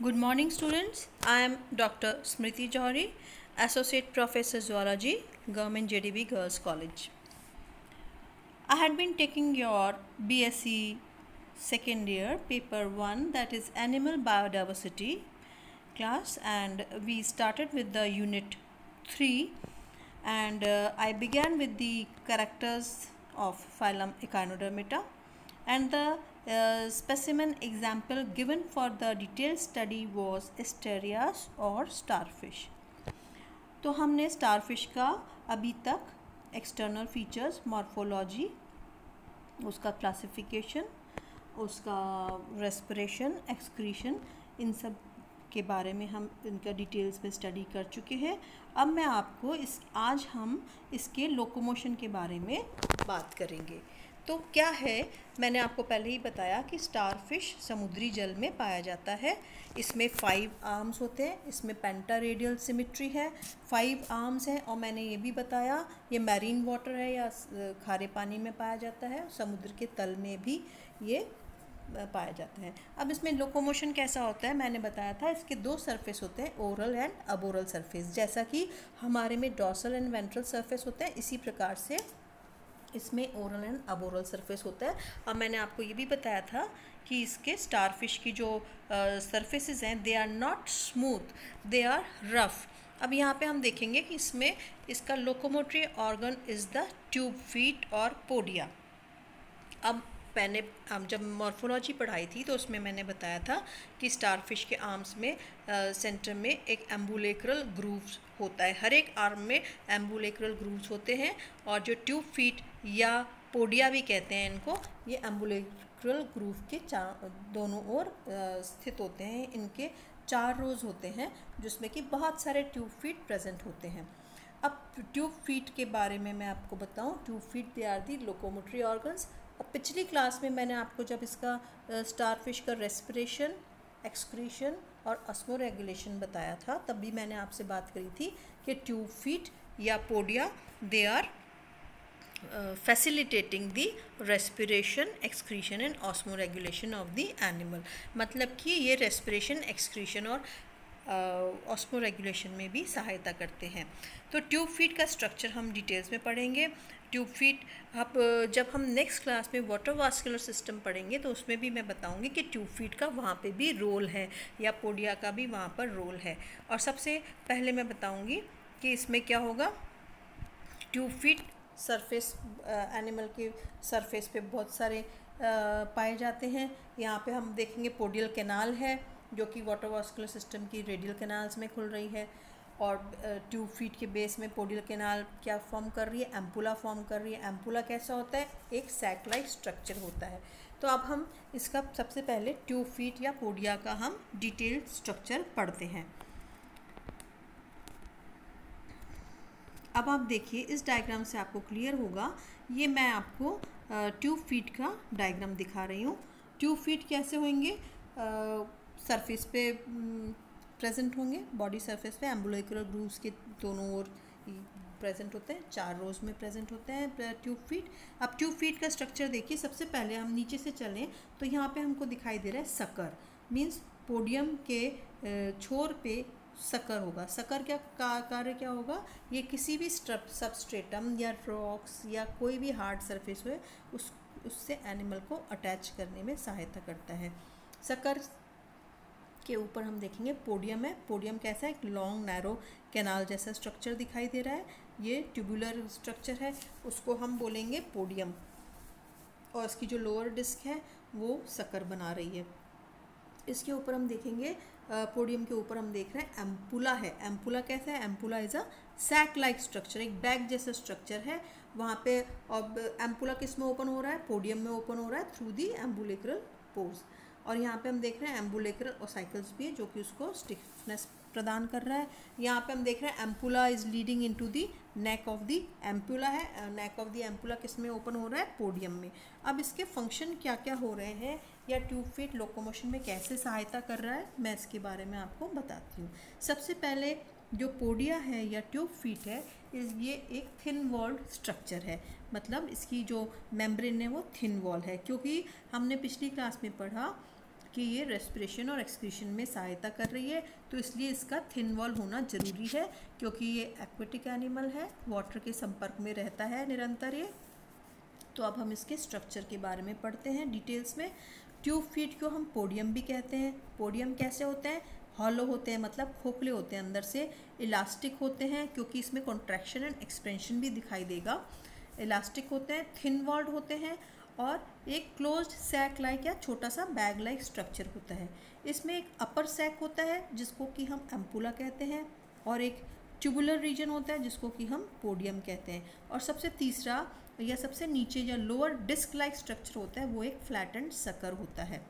Good morning, students. I am Dr. Smriti Johari, Associate Professor Zoology, Government JDB Girls College. I had been taking your BSc second year paper 1, that is Animal Biodiversity class, and we started with the unit 3, and I began with the characters of phylum Echinodermata, and the specimen example given for the detailed study was Asterias और starfish. तो हमने starfish का अभी तक external features, morphology, उसका classification, उसका respiration, excretion, इन सब के बारे में हम इनका डिटेल्स में स्टडी कर चुके हैं. अब मैं आपको आज हम इसके लोकोमोशन के बारे में बात करेंगे. तो क्या है, मैंने आपको पहले ही बताया कि स्टारफिश समुद्री जल में पाया जाता है. इसमें 5 आर्म्स होते हैं, इसमें पेंटा रेडियल सिमिट्री है, 5 आर्म्स हैं, और मैंने ये भी बताया ये मैरीन वाटर है या खारे पानी में पाया जाता है, समुद्र के तल में भी ये पाया जाता है. अब इसमें लोकोमोशन कैसा होता है, मैंने बताया था इसके 2 सरफेस होते हैं, ओरल एंड अबोरल सरफेस. जैसा कि हमारे में डॉर्सल एंड वेंट्रल सरफेस होता है, इसी प्रकार से इसमें ओरल एंड अबोरल सरफेस होता है. अब मैंने आपको ये भी बताया था कि इसके स्टारफिश की जो सरफेसेस हैं, they are not smooth, they are rough. अब यहाँ पे हम देखेंगे कि इसमें इसका locomotory organ is the tube feet और पोडिया. अब मैंने जब मॉर्फोलॉजी पढ़ाई थी तो उसमें मैंने बताया था कि स्टारफिश के आर्म्स में सेंटर में एक एम्बुलेक्रल ग्रूव्स होता है. हर एक आर्म में एम्बुलेक्रल ग्रूव्स होते हैं, और जो ट्यूब फीट या पोडिया भी कहते हैं इनको, ये एम्बुलेक्रल ग्रूव के दोनों ओर स्थित होते हैं. इनके 4 रोज होते हैं जिसमें कि बहुत सारे ट्यूब फीट प्रेजेंट होते हैं. अब ट्यूब फीट के बारे में मैं आपको बताऊं. Tube feet they are the locomotory organs. और पिछली क्लास में मैंने आपको जब इसका स्टारफिश का रेस्पिरेशन, एक्सक्रीशन और ऑस्मोरेगुलेशन बताया था, तब भी मैंने आपसे बात करी थी कि ट्यूब फीट या podia they are facilitating the respiration, excretion and osmoregulation of the animal. मतलब कि ये रेस्पिरेशन, एक्सक्रीशन और ऑस्मोरेगुलेशन में भी सहायता करते हैं. तो ट्यूब फीट का स्ट्रक्चर हम डिटेल्स में पढ़ेंगे. ट्यूब फीट अब जब हम नेक्स्ट क्लास में वाटर वास्कुलर सिस्टम पढ़ेंगे तो उसमें भी मैं बताऊंगी कि ट्यूब फीट का वहाँ पे भी रोल है, या पोडिया का भी वहाँ पर रोल है. और सबसे पहले मैं बताऊंगी कि इसमें क्या होगा. ट्यूब फीट सरफेस, एनिमल के सरफेस पे बहुत सारे पाए जाते हैं. यहाँ पे हम देखेंगे पोडियल कैनाल है जो कि वाटर वास्कुलर सिस्टम की रेडियल कैनाल्स में खुल रही है, और ट्यूब फीट के बेस में पोडियल कैनाल क्या फॉर्म कर रही है, एम्पुला फॉर्म कर रही है. एम्पुला कैसा होता है, एक सैक लाइक स्ट्रक्चर होता है. तो अब हम इसका सबसे पहले ट्यूब फीट या पोडिया का हम डिटेल्ड स्ट्रक्चर पढ़ते हैं. अब आप देखिए, इस डायग्राम से आपको क्लियर होगा. ये मैं आपको ट्यूब फीट का डायग्राम दिखा रही हूँ. ट्यूब फीट कैसे होंगे, सरफेस पे प्रेजेंट होंगे, बॉडी सरफेस पे एम्बुलेक्रल ग्रूव्स के दोनों ओर प्रेजेंट होते हैं. 4 रोज में प्रेजेंट होते हैं ट्यूब फीट. अब ट्यूब फीट का स्ट्रक्चर देखिए. सबसे पहले हम नीचे से चलें तो यहाँ पे हमको दिखाई दे रहा है सकर. मीन्स पोडियम के छोर पे सकर होगा. सकर क्या कार्य क्या होगा, ये किसी भी सबस्ट्रेटम या रॉक्स या कोई भी हार्ड सरफेस हो उससे एनिमल को अटैच करने में सहायता करता है. सकर के ऊपर हम देखेंगे पोडियम है. पोडियम कैसा है, एक लॉन्ग नैरो कैनाल जैसा स्ट्रक्चर दिखाई दे रहा है. ये ट्यूबुलर स्ट्रक्चर है, उसको हम बोलेंगे पोडियम. और इसकी जो लोअर डिस्क है वो सकर बना रही है. इसके ऊपर हम देखेंगे, पोडियम के ऊपर हम देख रहे हैं एम्पुला है. एम्पुला कैसा है, ampulla is a sac like structure, एक बैग जैसा स्ट्रक्चर है वहाँ पे. अब एम्पुला किस में ओपन हो रहा है, पोडियम में ओपन हो रहा है थ्रू दी एम्बुलेक्रल पोर्स. और यहाँ पे हम देख रहे हैं एम्बुलेक्रल ऑसाइकल्स भी है जो कि उसको स्टिफनेस प्रदान कर रहा है. यहाँ पे हम देख रहे हैं ampulla is leading into the neck of the ampulla है. नेक ऑफ दी एम्पुला किस में ओपन हो रहा है, पोडियम में. अब इसके फंक्शन क्या क्या हो रहे हैं या ट्यूब फीट लोकोमोशन में कैसे सहायता कर रहा है, मैं इसके बारे में आपको बताती हूँ. सबसे पहले जो पोडिया है या ट्यूब फीट है, ये एक थिन वॉल्ड स्ट्रक्चर है. मतलब इसकी जो मेम्ब्रेन है वो थिन वॉल है, क्योंकि हमने पिछली क्लास में पढ़ा कि ये रेस्पिरेशन और एक्सक्रीशन में सहायता कर रही है, तो इसलिए इसका थिन वॉल होना ज़रूरी है, क्योंकि ये एक्वेटिक एनिमल है, वाटर के संपर्क में रहता है निरंतर ये। तो अब हम इसके स्ट्रक्चर के बारे में पढ़ते हैं डिटेल्स में। ट्यूब फीट को हम पोडियम भी कहते हैं। पोडियम कैसे होते हैं? हॉलो होते हैं, मतलब खोखले होते हैं अंदर से, इलास्टिक होते हैं क्योंकि इसमें कॉन्ट्रैक्शन एंड एक्सपेंशन भी दिखाई देगा। इलास्टिक होते हैं, थिन वॉल्ड होते हैं और एक क्लोज्ड सैक लाइक या छोटा सा बैग लाइक स्ट्रक्चर होता है। इसमें एक अपर सैक होता है जिसको कि हम एम्पुला कहते हैं, और एक ट्यूबुलर रीजन होता है जिसको कि हम पोडियम कहते हैं, और सबसे तीसरा या सबसे नीचे या लोअर डिस्क लाइक स्ट्रक्चर होता है वो एक फ्लैटेंड सकर होता है।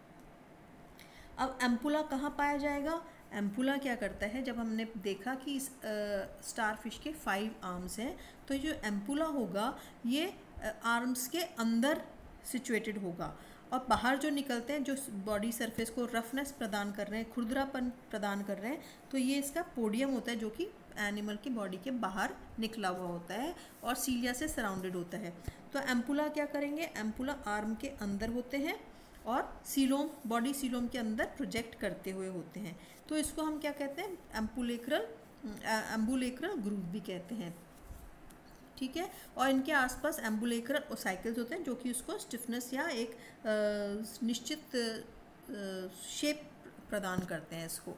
अब एम्पुला कहाँ पाया जाएगा? एम्पुला क्या करता है, जब हमने देखा कि स्टार फिश के 5 आर्म्स हैं, तो जो एम्पुला होगा ये आर्म्स के अंदर सिचुएटेड होगा, और बाहर जो निकलते हैं, जो बॉडी सरफेस को रफनेस प्रदान कर रहे हैं, खुरदरापन प्रदान कर रहे हैं, तो ये इसका पोडियम होता है जो कि एनिमल की बॉडी के बाहर निकला हुआ होता है और सीलिया से सराउंडेड होता है। तो एम्पुला क्या करेंगे? एम्पुला आर्म के अंदर होते हैं और सीलोम, बॉडी सीलोम के अंदर प्रोजेक्ट करते हुए होते हैं, तो इसको हम क्या कहते हैं? एम्बुलेक्रल ग्रूव भी कहते हैं, ठीक है। और इनके आसपास एम्बुलेक्रल ओसाइकल्स होते हैं जो कि उसको स्टिफनेस या एक निश्चित शेप प्रदान करते हैं इसको।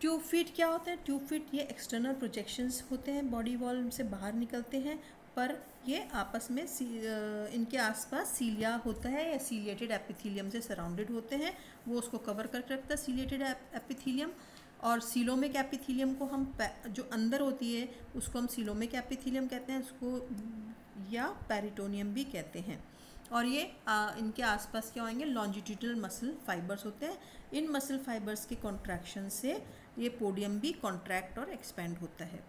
ट्यूब फीट क्या होते हैं? ट्यूब फीट ये एक्सटर्नल प्रोजेक्शंस होते हैं, बॉडी वॉल से बाहर निकलते हैं, पर ये आपस में इनके आसपास सीलिया होता है या सीलिएटेड एपिथेलियम से सराउंडेड होते हैं, वो उसको कवर करके रखता है सीलिएटेड एपिथेलियम। और सीलोमिक एपिथेलियम को हम जो अंदर होती है उसको हम सीलोमिक एपिथेलियम कहते हैं, उसको या पेरिटोनियम भी कहते हैं। और ये इनके आसपास क्या होंगे? लॉन्जिट्यूडनल मसल फाइबर्स होते हैं। इन मसल फाइबर्स के कॉन्ट्रैक्शन से ये पोडियम भी कॉन्ट्रैक्ट और एक्सपेंड होता है।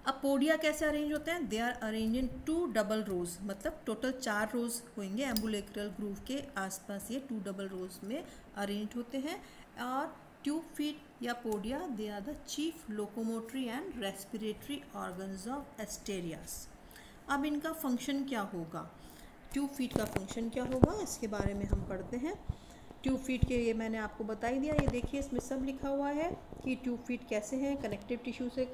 अब पोडिया कैसे अरेंज होते हैं? They are arrange in 2 double rows, मतलब टोटल 4 रोज होंगे एम्बुलेक्रल ग्रूव के आसपास, ये 2 डबल रोज में अरेंज होते हैं। और ट्यूब फीट या podia they are the chief locomotory and respiratory organs of asterias. अब इनका फंक्शन क्या होगा? ट्यूब फीट का फंक्शन क्या होगा इसके बारे में हम पढ़ते हैं। ट्यूब फीट के ये मैंने आपको बता ही दिया, ये देखिए इसमें सब लिखा हुआ है कि ट्यूब फीट कैसे हैं। कनेक्टिव टिश्यू से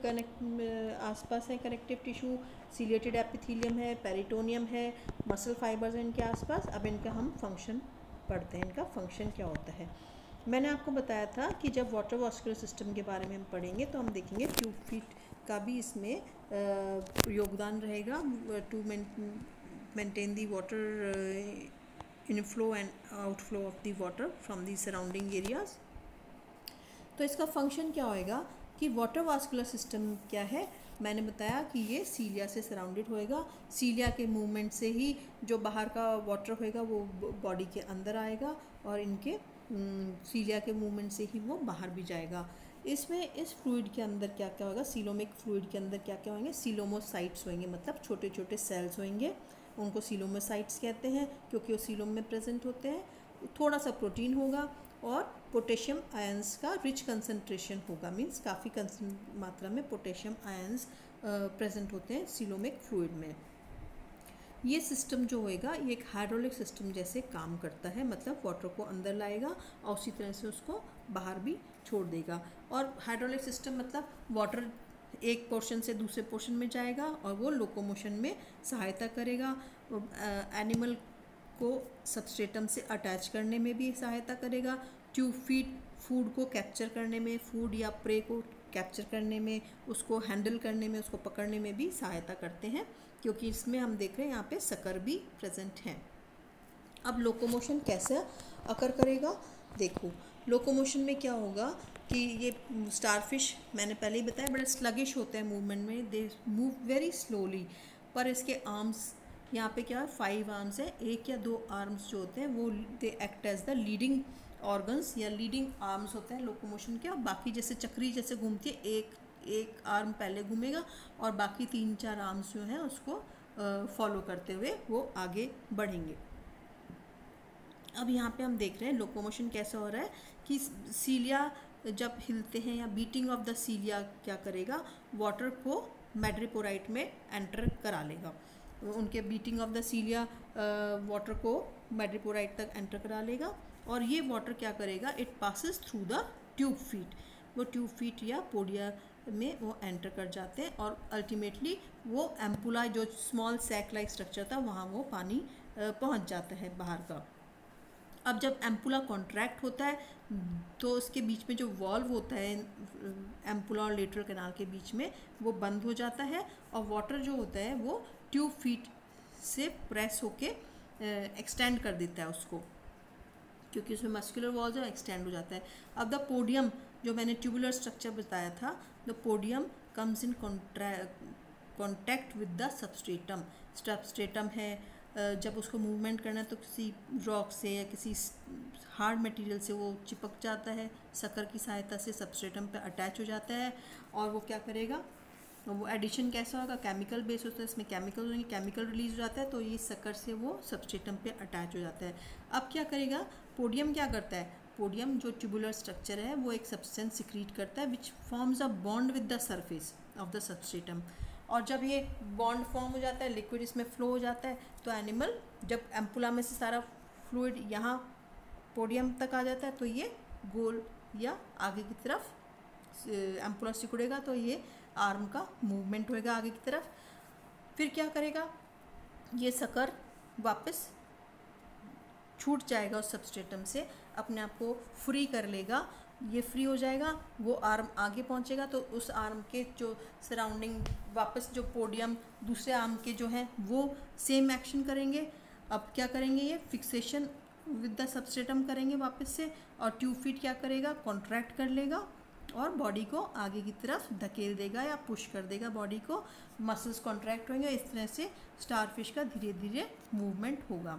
आसपास है कनेक्टिव टिश्यू, सीलिएटेड एपिथेलियम है, पेरिटोनियम है, मसल फाइबर्स हैं इनके आसपास। अब इनका हम फंक्शन पढ़ते हैं, इनका फंक्शन क्या होता है। मैंने आपको बताया था कि जब वाटर वास्कुलर सिस्टम के बारे में हम पढ़ेंगे तो हम देखेंगे ट्यूब फीट का भी इसमें योगदान रहेगा to maintain the water inflow and outflow of the water from the surrounding areas. तो इसका फंक्शन क्या होएगा कि वाटर वास्कुलर सिस्टम क्या है? मैंने बताया कि ये सीलिया से सराउंडेड होएगा। सीलिया के मूवमेंट से ही जो बाहर का वाटर होएगा वो बॉडी के अंदर आएगा, और इनके सीलिया के मूवमेंट से ही वो बाहर भी जाएगा। इसमें इस फ्लूइड के अंदर क्या क्या होगा? सीलोमिक फ्लूइड के अंदर क्या क्या होंगे? सीलोमोसाइट्स होंगे, मतलब छोटे छोटे सेल्स होंगे, उनको सीलोमोसाइट्स कहते हैं क्योंकि वो सीलोम में प्रेजेंट होते हैं। थोड़ा सा प्रोटीन होगा और पोटेशियम आयंस का रिच कंसंट्रेशन होगा, मींस काफ़ी मात्रा में पोटेशियम आयंस प्रेजेंट होते हैं सीलोमिक फ्लूइड में। ये सिस्टम जो होएगा ये एक हाइड्रोलिक सिस्टम जैसे काम करता है, मतलब वाटर को अंदर लाएगा और उसी तरह से उसको बाहर भी छोड़ देगा। और हाइड्रोलिक सिस्टम मतलब वाटर एक पोर्शन से दूसरे पोर्शन में जाएगा और वो लोकोमोशन में सहायता करेगा, एनिमल को सबस्ट्रेटम से अटैच करने में भी सहायता करेगा। ट्यूब फीट फूड को कैप्चर करने में, फूड या प्रे को कैप्चर करने में, उसको हैंडल करने में, उसको पकड़ने में भी सहायता करते हैं, क्योंकि इसमें हम देख रहे हैं यहाँ पे सकर भी प्रेजेंट हैं। अब लोकोमोशन कैसे अकर करेगा? देखो लोकोमोशन में क्या होगा कि ये स्टारफिश मैंने पहले ही बताया बड़े स्लगिश होते हैं मूवमेंट में, दे मूव वेरी स्लोली, पर इसके आर्म्स यहाँ पे क्या है 5 आर्म्स है, 1 या 2 आर्म्स जो होते हैं वो they act as the leading organs या लीडिंग आर्म्स होते हैं लोकोमोशन के। और बाकी जैसे चक्री जैसे घूमती है, एक आर्म पहले घूमेगा और बाकी 3-4 आर्म्स जो हैं उसको फॉलो करते हुए वो आगे बढ़ेंगे। अब यहाँ पे हम देख रहे हैं लोकोमोशन कैसा हो रहा है कि सीलिया जब हिलते हैं या बीटिंग ऑफ द सीलिया क्या करेगा, वाटर को मैड्रिपोराइट में एंटर करा लेगा। उनके बीटिंग ऑफ द सीलिया वाटर को मैड्रिपोराइट तक एंटर करा लेगा और ये वाटर क्या करेगा, it passes through the tube feet, वो ट्यूब फीट या पोडिया में वो एंटर कर जाते हैं और अल्टीमेटली वो एम्पुला जो स्मॉल सैक लाइक स्ट्रक्चर था वहाँ वो पानी पहुँच जाता है बाहर का। अब जब एम्पुला कॉन्ट्रैक्ट होता है तो उसके बीच में जो वॉल्व होता है एम्पुला और लेटरल कैनाल के बीच में वो बंद हो जाता है और वाटर जो होता है वो ट्यूब फीट से प्रेस होके एक्सटेंड कर देता है उसको, क्योंकि उसमें मस्कुलर वॉल्स जो एक्सटेंड हो जाता है। अब द पोडियम जो मैंने ट्यूबुलर स्ट्रक्चर बताया था, the podium comes in contact with the substratum. Substratum है, जब उसको मूवमेंट करना है तो किसी रॉक से या किसी हार्ड मटेरियल से वो चिपक जाता है, शक्कर की सहायता से सबस्ट्रेटम पे अटैच हो जाता है और वो क्या करेगा, वो एडिशन कैसा होगा, केमिकल बेस होता है, इसमें केमिकल होंगे, केमिकल रिलीज हो जाता है तो ये शक्कर से वो सबस्ट्रेटम पे अटैच हो जाता है। अब क्या करेगा, पोडियम क्या करता है, पोडियम जो ट्यूबुलर स्ट्रक्चर है वो एक सब्सटेंस सिक्रीट करता है which forms a bond with the surface of the substratum, और जब ये बॉन्ड फॉर्म हो जाता है, लिक्विड इसमें फ्लो हो जाता है, तो एनिमल जब एम्पुला में से सारा फ्लूइड यहाँ पोडियम तक आ जाता है तो ये गोल या आगे की तरफ एम्पुला सिकुड़ेगा तो ये आर्म का मूवमेंट होएगा आगे की तरफ। फिर क्या करेगा, ये शक्कर वापस छूट जाएगा उस सबस्ट्रेटम से, अपने आप को फ्री कर लेगा, ये फ्री हो जाएगा, वो आर्म आगे पहुंचेगा तो उस आर्म के जो सराउंडिंग वापस जो पोडियम दूसरे आर्म के जो हैं वो सेम एक्शन करेंगे। अब क्या करेंगे, ये फिक्सेशन विद द सबस्ट्रेटम करेंगे वापस से, और ट्यूब फीट क्या करेगा, कॉन्ट्रैक्ट कर लेगा और बॉडी को आगे की तरफ धकेल देगा या पुश कर देगा बॉडी को, मसल्स कॉन्ट्रैक्ट होंगे, इस तरह से स्टारफिश का धीरे धीरे मूवमेंट होगा।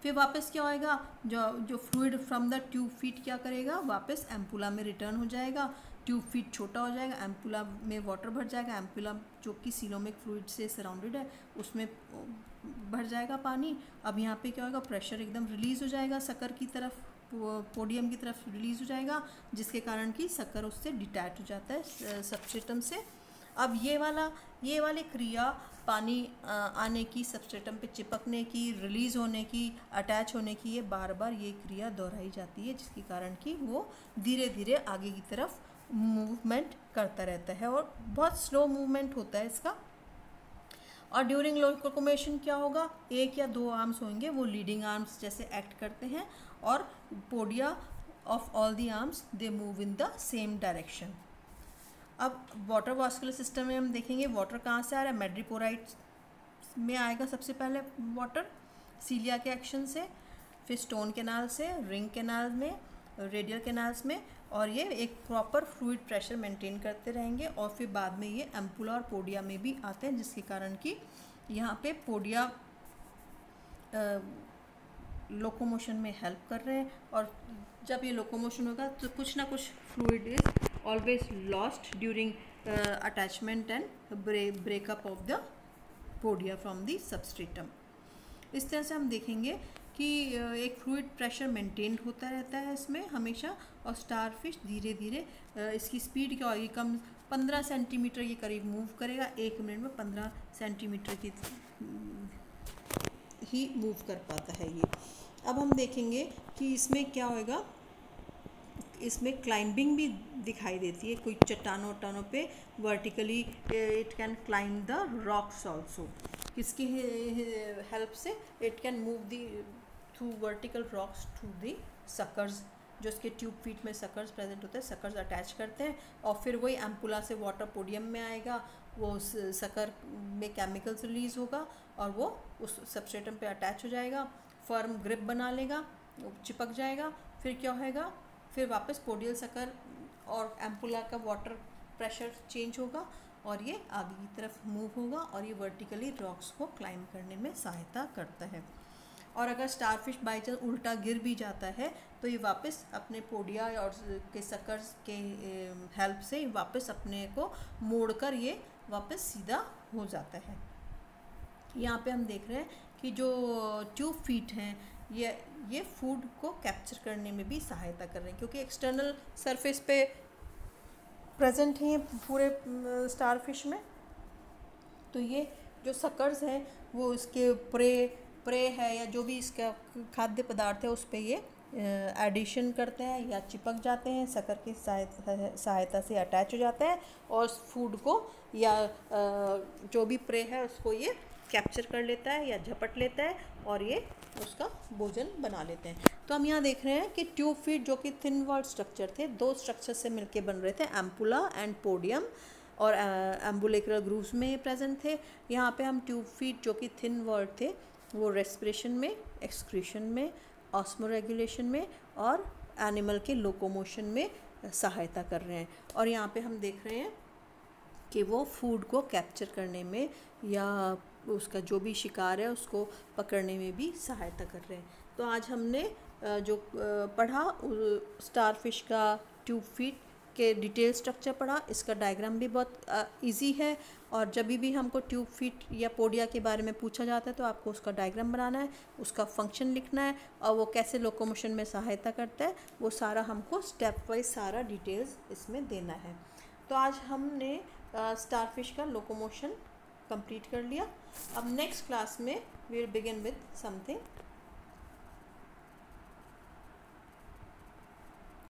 फिर वापस क्या होएगा, जो fluid from the tube feet क्या करेगा, वापस एम्पुला में रिटर्न हो जाएगा, ट्यूब फीट छोटा हो जाएगा, एम्पुला में वाटर भर जाएगा, एम्पुला जो कि सीलोमिक फ्लूइड से सराउंडेड है उसमें भर जाएगा पानी। अब यहाँ पे क्या होगा, प्रेशर एकदम रिलीज़ हो जाएगा, शक्कर की तरफ पोडियम की तरफ रिलीज़ हो जाएगा, जिसके कारण कि शक्कर उससे डिटैच हो जाता है सबस्ट्रेटम से। अब ये वाली क्रिया पानी आने की, सबस्ट्रेटम पे चिपकने की, रिलीज़ होने की, अटैच होने की, ये बार बार ये क्रिया दोहराई जाती है, जिसके कारण कि वो धीरे धीरे आगे की तरफ मूवमेंट करता रहता है और बहुत स्लो मूवमेंट होता है इसका। और ड्यूरिंग लोकोमोशन क्या होगा, एक या दो आर्म्स होंगे वो लीडिंग आर्म्स जैसे एक्ट करते हैं और podia of all the arms they move in the same direction. अब वाटर वास्कुलर सिस्टम में हम देखेंगे वाटर कहाँ से आ रहा है, मैड्रिपोराइट में आएगा सबसे पहले वाटर सीलिया के एक्शन से, फिर स्टोन कैनाल से, रिंग कैनाल में, रेडियल कैनाल्स में, और ये एक प्रॉपर फ्लूइड प्रेशर मेंटेन करते रहेंगे और फिर बाद में ये एम्पुला और पोडिया में भी आते हैं, जिसके कारण कि यहाँ पे पोडिया लोकोमोशन में हेल्प कर रहे हैं। और जब ये लोकोमोशन होगा तो कुछ ना कुछ fluid is always lost during attachment and breakup of the podia from the substratum. इस तरह से हम देखेंगे कि एक फ्लूइड प्रेशर मेंटेन होता रहता है इसमें हमेशा, और स्टारफिश धीरे धीरे इसकी स्पीड क्या होगी, कम 15 सेंटीमीटर के करीब मूव करेगा, 1 मिनट में 15 सेंटीमीटर की ही मूव कर पाता है ये। अब हम देखेंगे कि इसमें क्या होएगा, इसमें क्लाइंबिंग भी दिखाई देती है, कोई चट्टानों वट्टानों पे vertically it can climb the rocks also, किसकी हेल्प से, it can move the through vertical rocks through the suckers, जो इसके ट्यूब फीट में सकर्स प्रेजेंट होते हैं, सकर्स अटैच करते हैं और फिर वही एम्पुला से वाटर पोडियम में आएगा, वो शक्कर में केमिकल्स रिलीज़ होगा और वो उस सबस्ट्रेटम पे अटैच हो जाएगा, फर्म ग्रिप बना लेगा, चिपक जाएगा, फिर क्या होएगा, फिर वापस पोडियल शक्कर और एम्पुला का वाटर प्रेशर चेंज होगा और ये आगे की तरफ मूव होगा और ये वर्टिकली रॉक्स को क्लाइंब करने में सहायता करता है। और अगर स्टारफिश बाई चांस उल्टा गिर भी जाता है तो ये वापस अपने पोडिया और के शक्कर के हेल्प से वापस अपने को मोड़कर ये वापस सीधा हो जाता है। यहाँ पे हम देख रहे हैं कि जो ट्यूब फीट हैं ये फूड को कैप्चर करने में भी सहायता कर रहे हैं, क्योंकि एक्सटर्नल सरफेस पे प्रेजेंट हैं पूरे स्टारफिश में, तो ये जो सकर्स हैं वो इसके प्रे है या जो भी इसका खाद्य पदार्थ है उस पर ये एडिशन करते हैं या चिपक जाते हैं, सकर की सहायता से अटैच हो जाते हैं और फूड को या जो भी प्रे है उसको ये कैप्चर कर लेता है या झपट लेता है और ये उसका भोजन बना लेते हैं। तो हम यहाँ देख रहे हैं कि ट्यूब फीट जो कि थिन वॉल्ड स्ट्रक्चर थे, दो स्ट्रक्चर से मिलके बन रहे थे, एम्पुला एंड पोडियम, और एम्बुलेक्रल ग्रूव्स में प्रेजेंट थे। यहाँ पे हम ट्यूब फीट जो कि थिन वॉल्ड थे वो रेस्पिरेशन में, एक्सक्रीशन में, ऑस्मोरेगुलेशन में और एनिमल के लोकोमोशन में सहायता कर रहे हैं। और यहाँ पे हम देख रहे हैं कि वो फूड को कैप्चर करने में या उसका जो भी शिकार है उसको पकड़ने में भी सहायता कर रहे हैं। तो आज हमने जो पढ़ा स्टारफिश का ट्यूब फीट के डिटेल स्ट्रक्चर पढ़ा। इसका डायग्राम भी बहुत इजी है और जब भी हमको ट्यूब फीट या पोडिया के बारे में पूछा जाता है तो आपको उसका डायग्राम बनाना है, उसका फंक्शन लिखना है और वो कैसे लोकोमोशन में सहायता करता है वो सारा हमको स्टेप वाइज सारा डिटेल्स इसमें देना है। तो आज हमने स्टारफिश का लोकोमोशन कंप्लीट कर लिया। अब नेक्स्ट क्लास में we will begin with something